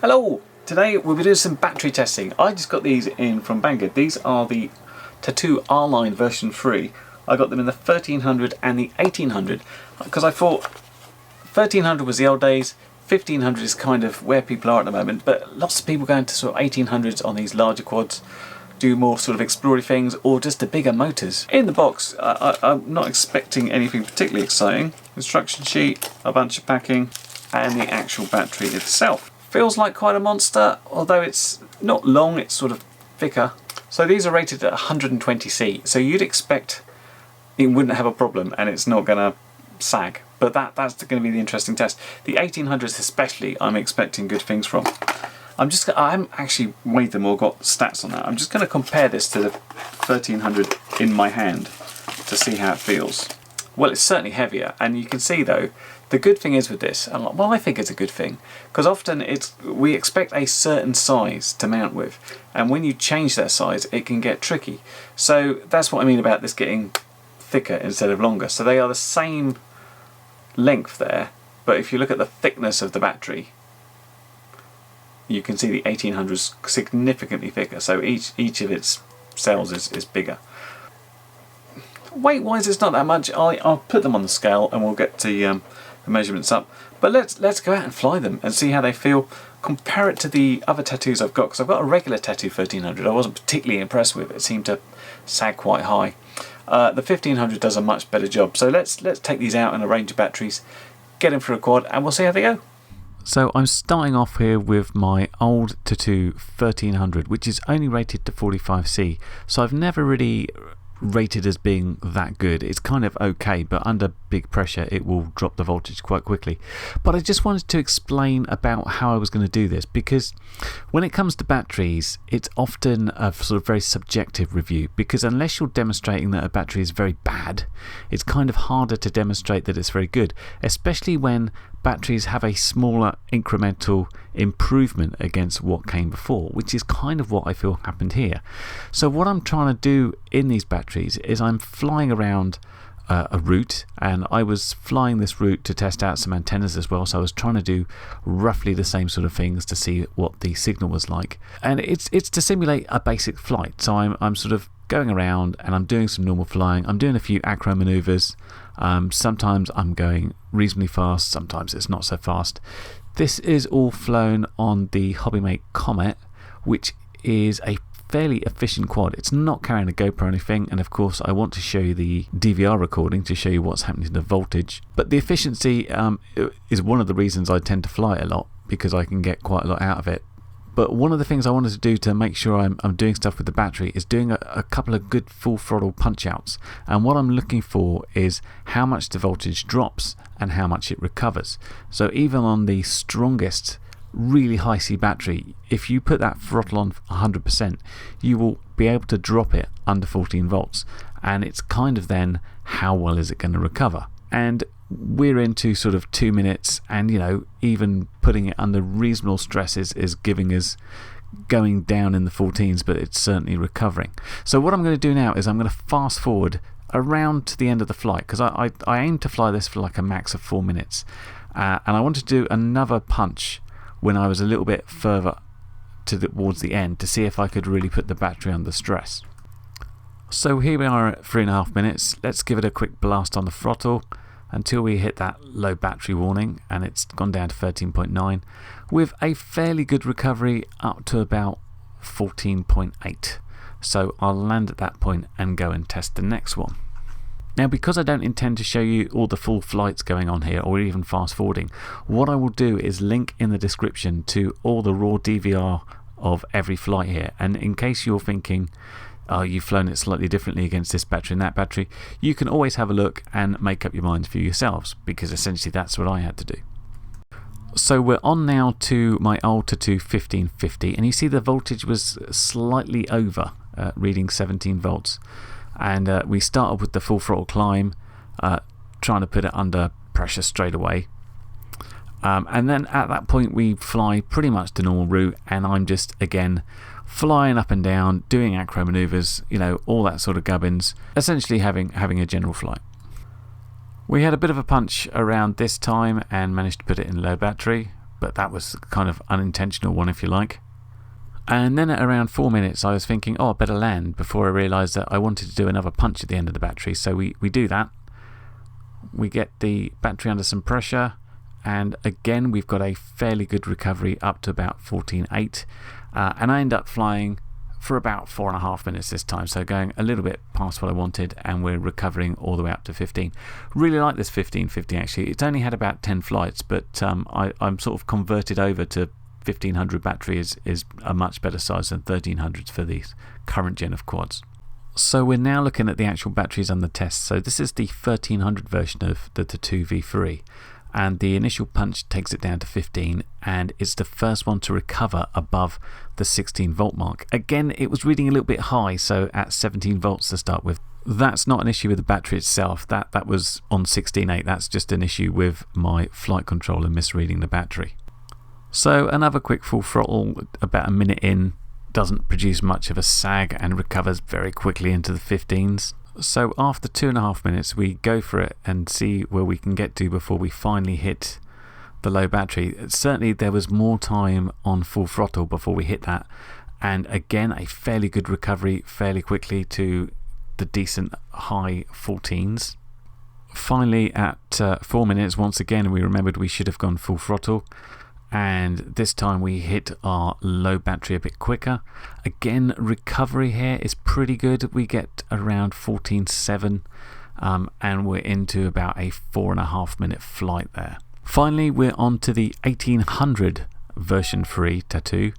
Hello! Today we'll be doing some battery testing. I just got these in from Banggood. These are the Tattu R-Line version 3. I got them in the 1300 and the 1800 because I thought 1300 was the old days, 1500 is kind of where people are at the moment, but lots of people go into sort of 1800s on these larger quads, do more sort of exploring things or just the bigger motors. In the box, I'm not expecting anything particularly exciting. Instruction sheet, a bunch of packing, and the actual battery itself. Feels like quite a monster, although it's not long, it's sort of thicker. So these are rated at 120C, so you'd expect it wouldn't have a problem and it's not going to sag. But that's going to be the interesting test. The 1800s especially, I'm expecting good things from. I haven't actually weighed them or got stats on that. I'm just going to compare this to the 1300 in my hand to see how it feels. Well, it's certainly heavier, and you can see though, the good thing is with this, and well, I think it's a good thing, because often we expect a certain size to mount with, and when you change that size, it can get tricky. So that's what I mean about this getting thicker instead of longer. So they are the same length there, but if you look at the thickness of the battery, you can see the 1800 is significantly thicker. So each of its cells is bigger. Weight wise, it's not that much. I'll put them on the scale and we'll get the measurements up. But let's go out and fly them and see how they feel. Compare it to the other tattoos I've got, because I've got a regular Tattu 1300 I wasn't particularly impressed with. It seemed to sag quite high. The 1500 does a much better job. So let's take these out in a range of batteries, get them for a quad, and we'll see how they go. So I'm starting off here with my old Tattu 1300, which is only rated to 45C. So I've never really rated as being that good. It's kind of okay, but under big pressure it will drop the voltage quite quickly. But I just wanted to explain about how I was going to do this, because when it comes to batteries, it's often a sort of very subjective review, because unless you're demonstrating that a battery is very bad, it's kind of harder to demonstrate that it's very good, especially when batteries have a smaller incremental improvement against what came before, which is kind of what I feel happened here. So what I'm trying to do in these batteries is I'm flying around a route, and I was flying this route to test out some antennas as well, so I was trying to do roughly the same sort of things to see what the signal was like, and it's to simulate a basic flight. So I'm sort of going around and I'm doing some normal flying, I'm doing a few acro maneuvers. Sometimes I'm going reasonably fast, sometimes it's not so fast. This is all flown on the Hobbymate Comet, which is a fairly efficient quad. It's not carrying a GoPro or anything, and of course I want to show you the DVR recording to show you what's happening to the voltage. But the efficiency is one of the reasons I tend to fly it a lot, because I can get quite a lot out of it. But one of the things I wanted to do to make sure I'm doing stuff with the battery is doing a couple of good full throttle punch outs. And what I'm looking for is how much the voltage drops and how much it recovers. So even on the strongest, really high C battery, if you put that throttle on 100%, you will be able to drop it under 14 volts. And it's kind of then, how well is it going to recover? And we're into sort of 2 minutes, and even putting it under reasonable stress is giving us going down in the 14s, but it's certainly recovering. So what I'm going to do now is I'm going to fast forward around to the end of the flight, because I aim to fly this for like a max of 4 minutes, and I want to do another punch when I was a little bit further towards the end to see if I could really put the battery under stress. So here we are at 3.5 minutes. Let's give it a quick blast on the throttle until we hit that low battery warning, and it's gone down to 13.9 with a fairly good recovery up to about 14.8. So I'll land at that point and go and test the next one. Now, because I don't intend to show you all the full flights going on here or even fast forwarding, what I will do is link in the description to all the raw DVR of every flight here, and in case you're thinking you've flown it slightly differently against this battery and that battery, you can always have a look and make up your minds for yourselves, because essentially that's what I had to do. So we're on now to my old Tattu 1550, and you see the voltage was slightly over, reading 17 volts. And we started with the full throttle climb, trying to put it under pressure straight away. And then at that point we fly pretty much the normal route, and I'm just again flying up and down, doing acro maneuvers, all that sort of gubbins, essentially having a general flight. We had a bit of a punch around this time and managed to put it in low battery, but that was kind of unintentional one, if you like. And then at around 4 minutes I was thinking, oh, I better land, before I realised that I wanted to do another punch at the end of the battery. So we do that. We get the battery under some pressure, and again we've got a fairly good recovery up to about 14.8, and I end up flying for about 4.5 minutes this time, so going a little bit past what I wanted, and we're recovering all the way up to 15. Really like this 1550 actually. It's only had about 10 flights, but I'm sort of converted over to 1500 battery is a much better size than 1300s for these current gen of quads. So we're now looking at the actual batteries on the test. So this is the 1300 version of the Tattu V3, and the initial punch takes it down to 15, and it's the first one to recover above the 16 volt mark. Again, it was reading a little bit high, so at 17 volts to start with. That's not an issue with the battery itself, that was on 16.8. That's just an issue with my flight controller misreading the battery. So another quick full throttle, about a minute in, doesn't produce much of a sag and recovers very quickly into the 15s. So after 2.5 minutes we go for it and see where we can get to before we finally hit the low battery. Certainly there was more time on full throttle before we hit that, and again a fairly good recovery fairly quickly to the decent high 14s. Finally at 4 minutes, once again we remembered we should have gone full throttle, and this time we hit our low battery a bit quicker. Again, recovery here is pretty good. We get around 14.7, and we're into about a 4.5 minute flight there. Finally, we're on to the 1800 version 3 Tattu,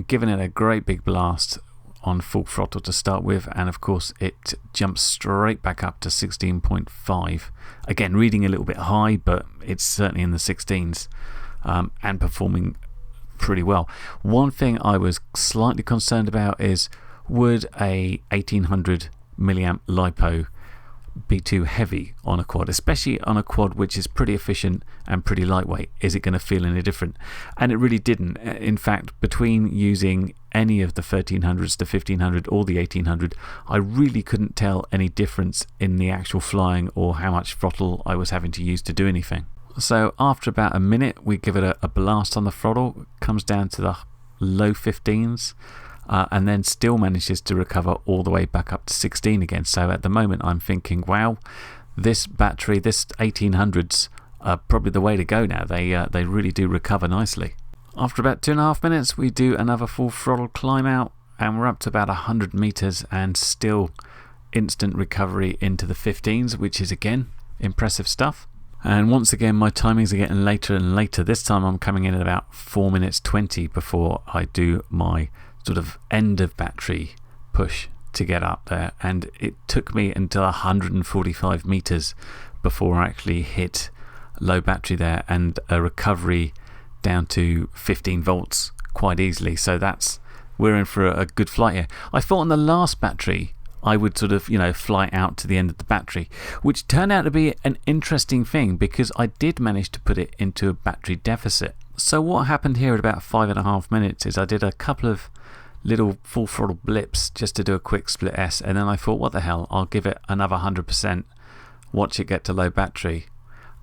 giving it a great big blast on full throttle to start with, and of course it jumps straight back up to 16.5. Again, reading a little bit high, but it's certainly in the 16s. And performing pretty well. One thing I was slightly concerned about is, would a 1800 milliamp LiPo be too heavy on a quad, especially on a quad which is pretty efficient and pretty lightweight? Is it going to feel any different? And it really didn't. In fact, between using any of the 1300s, the 1500 or the 1800, I really couldn't tell any difference in the actual flying or how much throttle I was having to use to do anything. So after about a minute we give it a blast on the throttle, comes down to the low 15s, and then still manages to recover all the way back up to 16 again. So at the moment I'm thinking, wow, this battery, this 1800s are probably the way to go now. They really do recover nicely. After about 2.5 minutes we do another full throttle climb out, and we're up to about 100 meters and still instant recovery into the 15s, which is again impressive stuff. And once again my timings are getting later and later. This time I'm coming in at about 4 minutes 20 before I do my sort of end of battery push to get up there, and it took me until 145 meters before I actually hit low battery there, and a recovery down to 15 volts quite easily. So we're in for a good flight here. I thought on the last battery I would sort of, fly out to the end of the battery, which turned out to be an interesting thing because I did manage to put it into a battery deficit. So what happened here at about 5.5 minutes is I did a couple of little full throttle blips just to do a quick split S, and then I thought, what the hell, I'll give it another 100%, watch it get to low battery.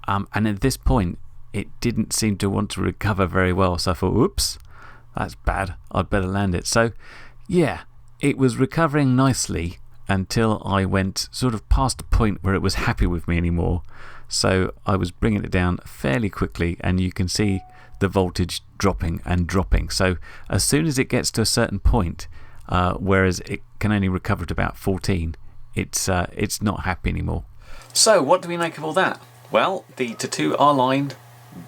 And at this point it didn't seem to want to recover very well, so I thought, oops, that's bad, I'd better land it. So yeah, it was recovering nicely until I went sort of past the point where it was happy with me anymore. So I was bringing it down fairly quickly, and you can see the voltage dropping and dropping. So as soon as it gets to a certain point, whereas it can only recover to about 14, it's not happy anymore. So what do we make of all that? Well, the Tattu R-Line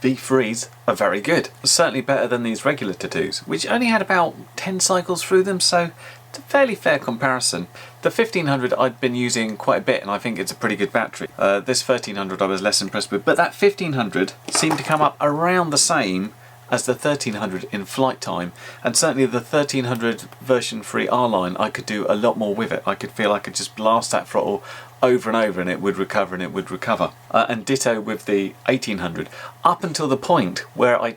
V3s are very good. Certainly better than these regular Tattus, which only had about 10 cycles through them, so it's a fairly fair comparison. The 1500 I'd been using quite a bit, and I think it's a pretty good battery. This 1300 I was less impressed with, but that 1500 seemed to come up around the same as the 1300 in flight time, and certainly the 1300 version 3 R-Line I could do a lot more with it. I could feel I could just blast that throttle over and over and it would recover and it would recover. And ditto with the 1800, up until the point where I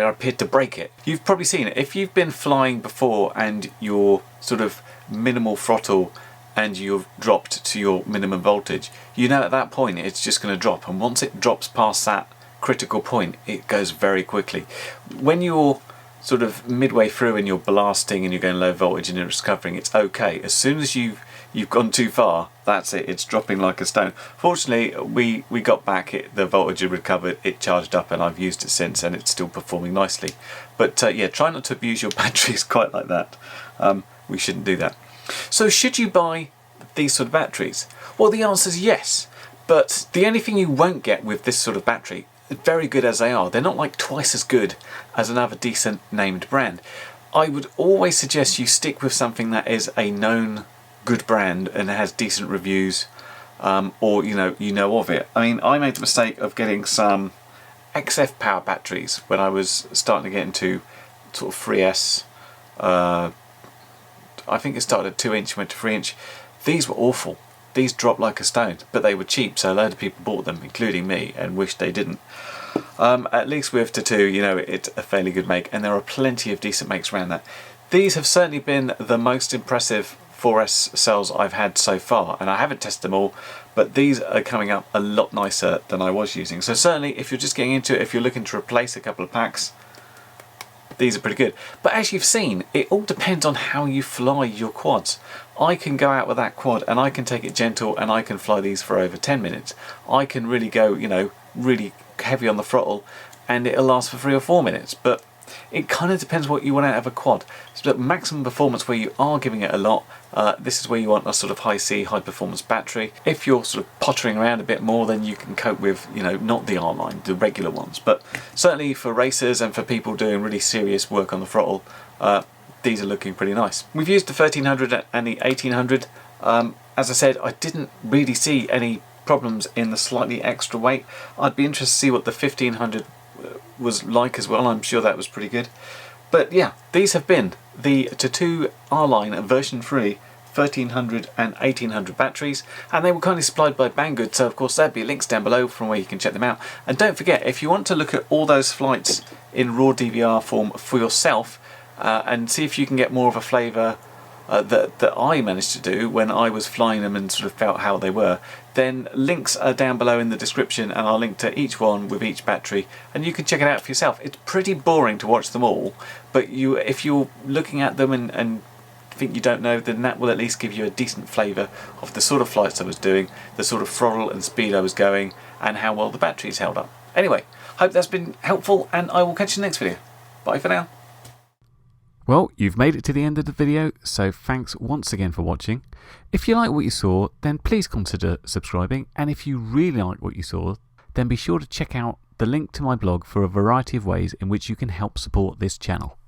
appeared to break it. You've probably seen it. If you've been flying before and you're sort of minimal throttle and you've dropped to your minimum voltage, you know at that point it's just going to drop, and once it drops past that critical point, it goes very quickly. When you're sort of midway through and you're blasting and you're going low voltage and you're recovering, it's okay. As soon as you've gone too far, that's it, it's dropping like a stone. Fortunately, we got back, the voltage had recovered, it charged up, and I've used it since, and it's still performing nicely. But yeah, try not to abuse your batteries quite like that. We shouldn't do that. So should you buy these sort of batteries? Well, the answer is yes, but the only thing you won't get with this sort of battery, very good as they are, they're not like twice as good as another decent named brand. I would always suggest you stick with something that is a known good brand and has decent reviews, or you know of it. I mean, I made the mistake of getting some XF power batteries when I was starting to get into sort of 3S. I think it started at 2-inch, went to 3-inch. These were awful. These dropped like a stone, but they were cheap, so a load of people bought them, including me, and wished they didn't. At least with Tattu, it's a fairly good make, and there are plenty of decent makes around that. These have certainly been the most impressive 4S cells I've had so far, and I haven't tested them all, but these are coming up a lot nicer than I was using. So certainly, if you're just getting into it, if you're looking to replace a couple of packs, these are pretty good. But as you've seen, it all depends on how you fly your quads. I can go out with that quad and I can take it gentle and I can fly these for over 10 minutes. I can really go, really heavy on the throttle and it'll last for 3 or 4 minutes. But it kind of depends what you want out of a quad. So the maximum performance where you are giving it a lot, this is where you want a sort of high C, high performance battery. If you're sort of pottering around a bit more, then you can cope with, not the R-Line, the regular ones. But certainly for racers and for people doing really serious work on the throttle, these are looking pretty nice. We've used the 1300 and the 1800. As I said, I didn't really see any problems in the slightly extra weight. I'd be interested to see what the 1500 was like as well. I'm sure that was pretty good. But yeah, these have been the Tattu R-Line version 3 1300 and 1800 batteries, and they were kindly supplied by Banggood, so of course there'll be links down below from where you can check them out. And don't forget, if you want to look at all those flights in raw DVR form for yourself and see if you can get more of a flavour that I managed to do when I was flying them and sort of felt how they were, then links are down below in the description, and I'll link to each one with each battery and you can check it out for yourself. It's pretty boring to watch them all, but if you're looking at them and think you don't know, then that will at least give you a decent flavour of the sort of flights I was doing, the sort of throttle and speed I was going, and how well the batteries held up. Anyway, hope that's been helpful, and I will catch you in the next video. Bye for now. Well, you've made it to the end of the video, so thanks once again for watching. If you like what you saw, then please consider subscribing, and if you really like what you saw, then be sure to check out the link to my blog for a variety of ways in which you can help support this channel.